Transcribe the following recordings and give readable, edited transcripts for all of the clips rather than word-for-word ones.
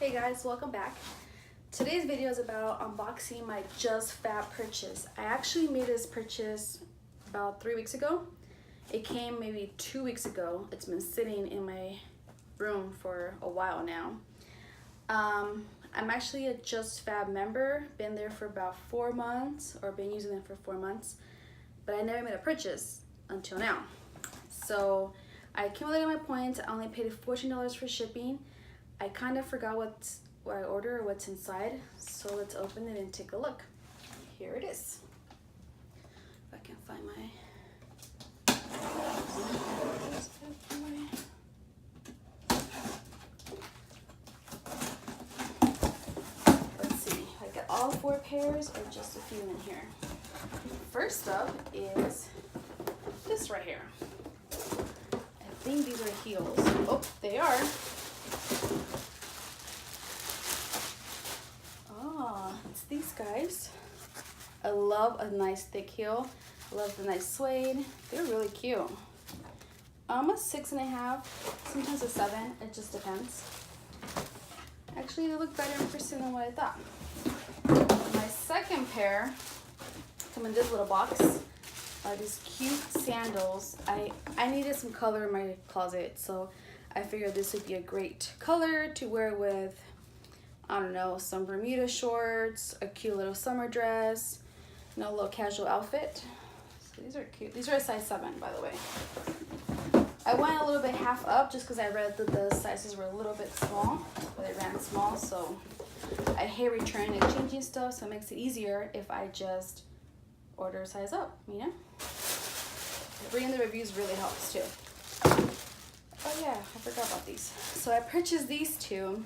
Hey guys, welcome back. Today's video is about unboxing my JUSTFAB purchase. I actually made this purchase about 3 weeks ago. It came maybe 2 weeks ago. It's been sitting in my room for a while now. I'm actually a JUSTFAB member, been there for about 4 months, or been using it for 4 months, but I never made a purchase until now. So I accumulated my points. I only paid $14 for shipping. I kind of forgot what I ordered or what's inside, so let's open it and take a look. Here it is. If I can find my... Let's see, I got all 4 pairs or just a few in here. First up is this right here. I think these are heels. Oh, they are. It's these guys. I love a nice thick heel. I love the nice suede. They're really cute. A 6.5, sometimes a 7. It just depends. Actually, they look better in person than what I thought. My second pair come in this little box. These cute sandals. I needed some color in my closet, so I figured this would be a great color to wear with, I don't know, some Bermuda shorts, a cute little summer dress, you know, a little casual outfit. So these are cute. These are a size 7, by the way. I went a little bit half up just because I read that the sizes were a little bit small, but they ran small, so I hate returning and changing stuff, so it makes it easier if I just order a size up, you know? Reading the reviews really helps too. Oh yeah, I forgot about these. So I purchased these two.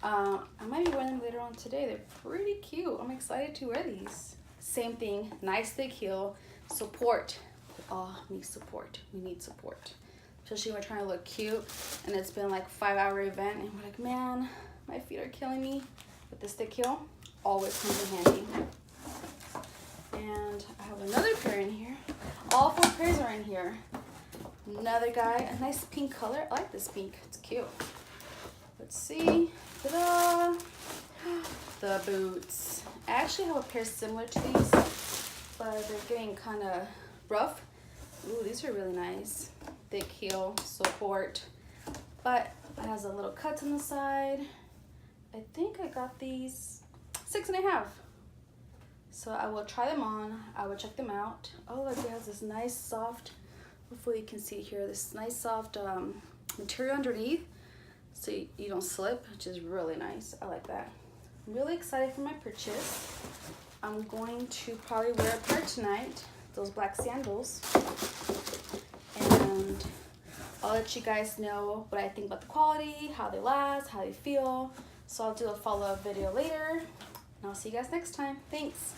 I might be wearing them later on today. They're pretty cute. I'm excited to wear these. Same thing, nice thick heel. Support. We all need support. We need support. Especially when we're trying to look cute and it's been like a 5-hour event and we're like, man, my feet are killing me. With this thick heel, always comes in handy. And I have another pair in here. All 4 pairs are in here. Another guy, a nice pink color. I like this pink, it's cute. Let's see. Ta-da! The boots. I actually have a pair similar to these, but they're getting kind of rough. Ooh, these are really nice. Thick heel, support, but it has a little cuts on the side. I think I got these 6.5. So I will try them on. I will check them out. Oh, look, it has this nice soft, hopefully you can see here, this nice soft material underneath, so you don't slip, which is really nice. I like that. I'm really excited for my purchase. I'm going to probably wear a pair tonight, those black sandals, and I'll let you guys know what I think about the quality, how they last, how they feel. So I'll do a follow-up video later, and I'll see you guys next time. Thanks.